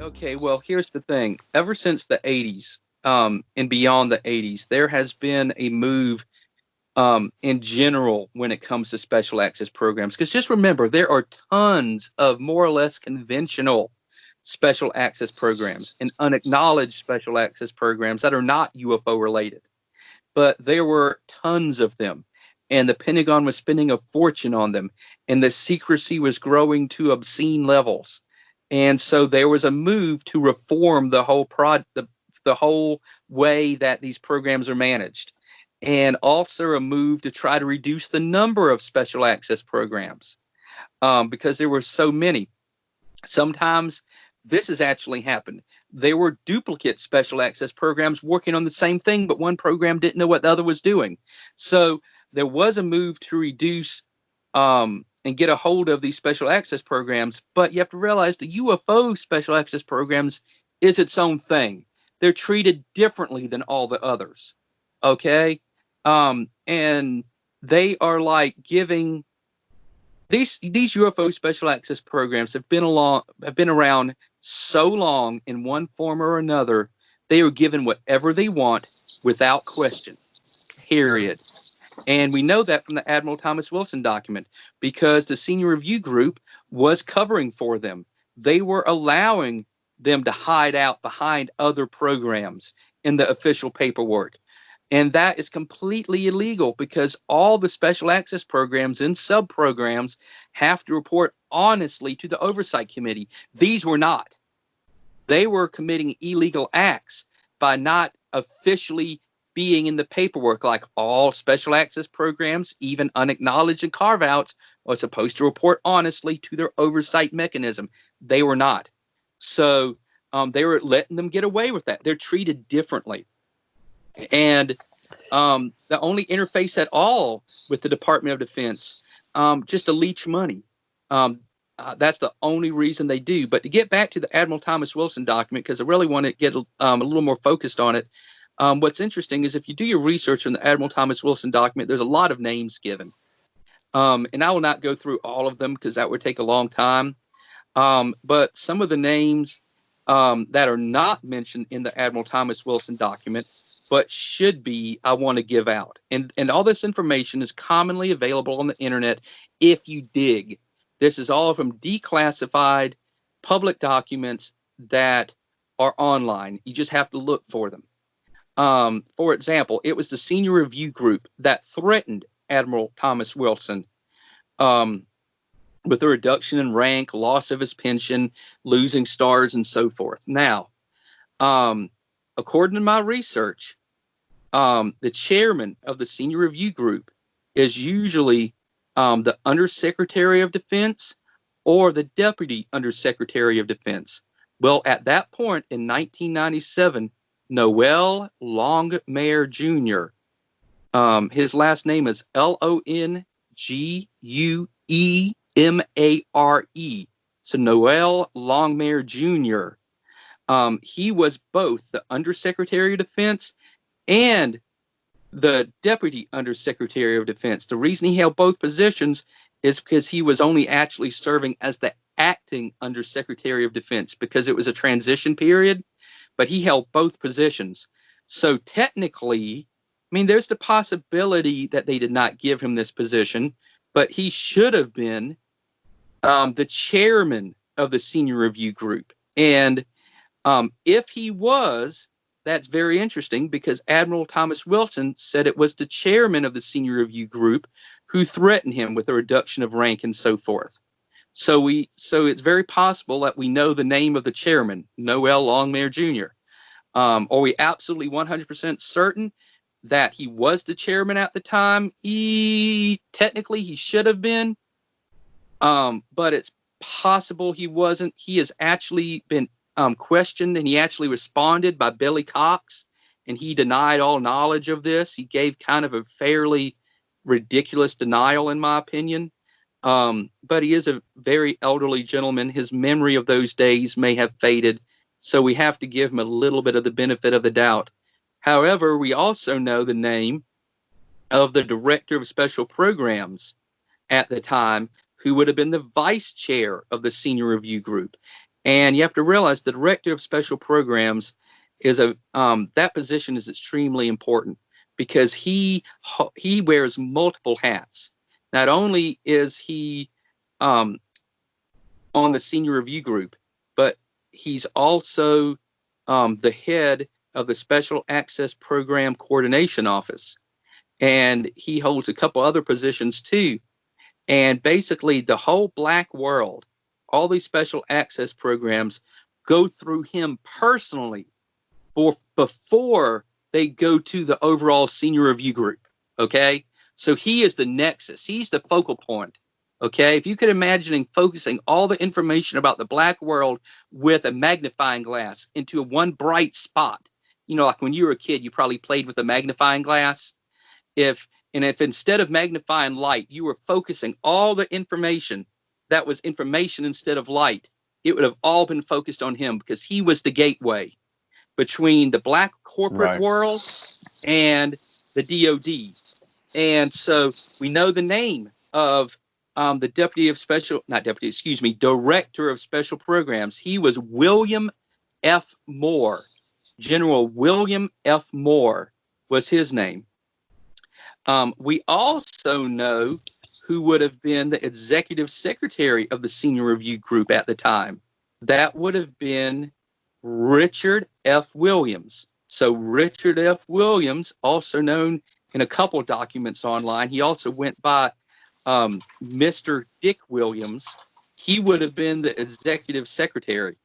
Okay, well, here's the thing. Ever since the 80s, and beyond the 80s, there has been a move in general when it comes to special access programs. Because just remember, there are tons of more or less conventional special access programs and unacknowledged special access programs that are not UFO related. But there were tons of them. And the Pentagon was spending a fortune on them. And the secrecy was growing to obscene levels. And so there was a move to reform the whole way that these programs are managed, and also a move to try to reduce the number of special access programs because there were so many. Sometimes this has actually happened. There were duplicate special access programs working on the same thing, but one program didn't know what the other was doing. So there was a move to reduce and get a hold of these special access programs, but you have to realize the UFO special access programs is its own thing. They're treated differently than all the others, okay? And they are like giving these UFO special access programs have been around so long in one form or another. They are given whatever they want without question, period. And we know that from the Admiral Thomas Wilson document because the senior review group was covering for them. They were allowing them to hide out behind other programs in the official paperwork. And that is completely illegal because all the special access programs and sub-programs have to report honestly to the Oversight Committee. These were not. They were committing illegal acts by not officially being in the paperwork, like all special access programs, even unacknowledged and carve-outs, are supposed to report honestly to their oversight mechanism. They were not. So they were letting them get away with that. They're treated differently. And the only interface at all with the Department of Defense, just to leech money. That's the only reason they do. But to get back to the Admiral Thomas Wilson document, because I really want to get a little more focused on it, what's interesting is if you do your research on the Admiral Thomas Wilson document, there's a lot of names given. And I will not go through all of them because that would take a long time. But some of the names that are not mentioned in the Admiral Thomas Wilson document, but should be, I want to give out. And all this information is commonly available on the internet if you dig. This is all from declassified public documents that are online. You just have to look for them. For example, it was the senior review group that threatened Admiral Thomas Wilson with a reduction in rank, loss of his pension, losing stars, and so forth. Now, according to my research, the chairman of the senior review group is usually the Undersecretary of Defense or the Deputy Undersecretary of Defense. Well, at that point in 1997, Noel Longmare Jr., his last name is Longuemare. So Noel Longmare Jr., he was both the Undersecretary of Defense and the Deputy Undersecretary of Defense. The reason he held both positions is because he was only actually serving as the acting Undersecretary of Defense because it was a transition period, but he held both positions. So technically, I mean, there's the possibility that they did not give him this position, but he should have been the chairman of the senior review group. And if he was, that's very interesting because Admiral Thomas Wilson said it was the chairman of the senior review group who threatened him with a reduction of rank and so forth. So it's very possible that we know the name of the chairman, Noel Longmare Jr. Are we absolutely 100% certain that he was the chairman at the time? Technically he should have been, but it's possible he wasn't. He has actually been questioned, and he actually responded by Billy Cox, and he denied all knowledge of this. He gave kind of a fairly ridiculous denial, in my opinion. But he is a very elderly gentleman. His memory of those days may have faded, so we have to give him a little bit of the benefit of the doubt. However, we also know the name of the director of special programs at the time, who would have been the vice chair of the senior review group. And you have to realize the director of special programs is that position is extremely important because he wears multiple hats. Not only is he on the senior review group, but he's also the head of the Special Access Program Coordination Office. And he holds a couple other positions too. And basically the whole black world, all these special access programs go through him personally before they go to the overall senior review group. Okay. So he is the nexus. He's the focal point. Okay. If you could imagine focusing all the information about the black world with a magnifying glass into one bright spot, like when you were a kid, you probably played with a magnifying glass. If instead of magnifying light, you were focusing all the information that was information instead of light, it would have all been focused on him because he was the gateway between the black corporate world and the DOD. And so we know the name of the director of special programs. He was William F. Moore. General William F. Moore was his name. We also know who would have been the executive secretary of the senior review group at the time. That would have been Richard F. Williams. So Richard F. Williams, also known in a couple documents online, he also went by Mr. Dick Williams. He would have been the executive secretary.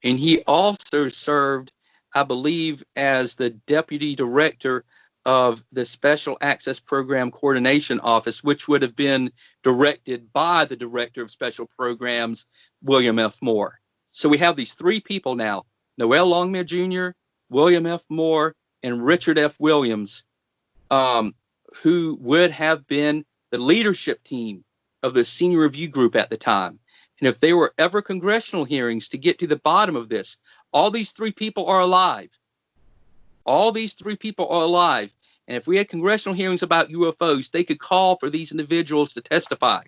And he also served, I believe, as the deputy director of the Special Access Program Coordination Office, which would have been directed by the Director of Special Programs, William F. Moore. So we have these three people now, Noel Longmire Jr., William F. Moore, and Richard F. Williams, who would have been the leadership team of the senior review group at the time. And if there were ever congressional hearings to get to the bottom of this, all these three people are alive. All these three people are alive. And if we had congressional hearings about UFOs, they could call for these individuals to testify.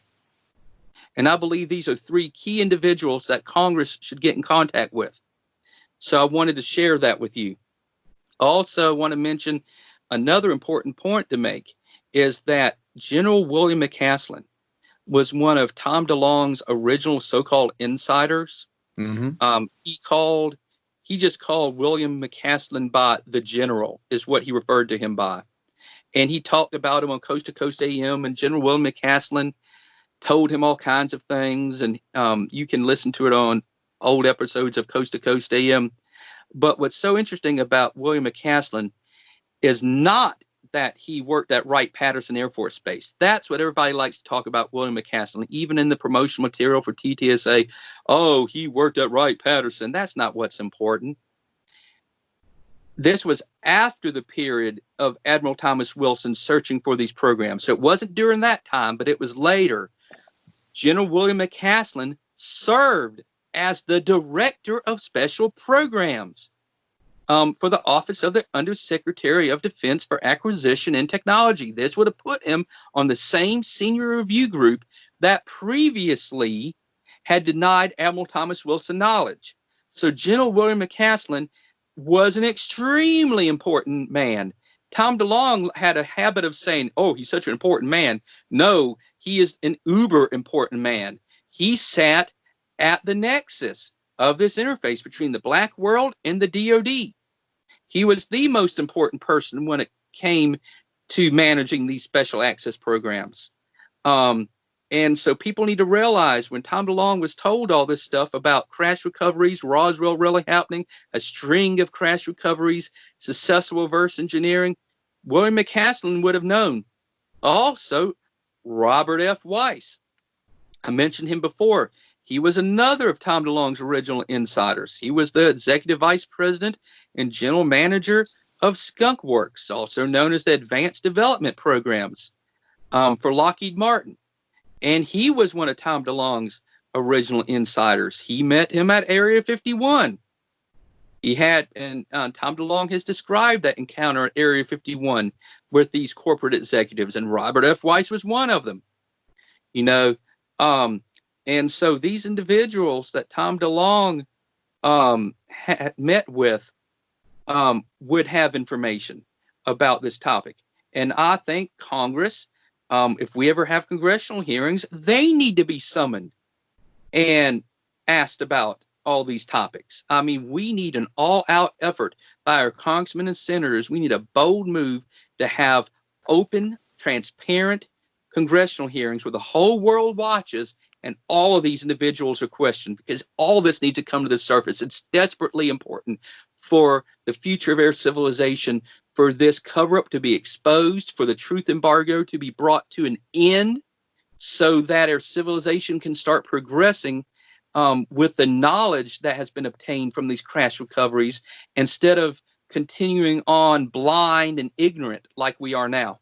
And I believe these are three key individuals that Congress should get in contact with. So I wanted to share that with you. Also, I want to mention another important point to make is that General William McCaslin was one of Tom DeLonge's original so-called insiders. Mm-hmm. He just called William McCaslin by the General, is what he referred to him by. And he talked about him on Coast to Coast AM, and General William McCaslin told him all kinds of things. And you can listen to it on old episodes of Coast to Coast AM. But what's so interesting about William McCaslin is not that he worked at Wright-Patterson Air Force Base. That's what everybody likes to talk about William McCaslin, even in the promotional material for TTSA. Oh, he worked at Wright-Patterson. That's not what's important. This was after the period of Admiral Thomas Wilson searching for these programs. So it wasn't during that time, but it was later. General William McCaslin served as the Director of Special Programs for the Office of the Undersecretary of Defense for Acquisition and Technology. This would have put him on the same senior review group that previously had denied Admiral Thomas Wilson knowledge. So General William McCaslin was an extremely important man. Tom DeLonge had a habit of saying, oh, he's such an important man. No, he is an uber important man. He sat at the nexus of this interface between the black world and the DOD. He was the most important person when it came to managing these special access programs. And so people need to realize when Tom DeLonge was told all this stuff about crash recoveries, Roswell really happening, a string of crash recoveries, successful reverse engineering, William McCaslin would have known. Also, Robert F. Weiss. I mentioned him before. He was another of Tom DeLonge's original insiders. He was the executive vice president and general manager of Skunk Works, also known as the Advanced Development Programs for Lockheed Martin. And he was one of Tom DeLonge's original insiders. He met him at Area 51. Tom DeLonge has described that encounter at Area 51 with these corporate executives, and Robert F. Weiss was one of them. And so these individuals that Tom DeLonge met with would have information about this topic. And I think Congress, if we ever have congressional hearings, they need to be summoned and asked about all these topics. I mean, we need an all-out effort by our congressmen and senators. We need a bold move to have open, transparent congressional hearings where the whole world watches and all of these individuals are questioned, because all this needs to come to the surface. It's desperately important for the future of our civilization, for this cover-up to be exposed, for the truth embargo to be brought to an end, so that our civilization can start progressing with the knowledge that has been obtained from these crash recoveries, instead of continuing on blind and ignorant like we are now.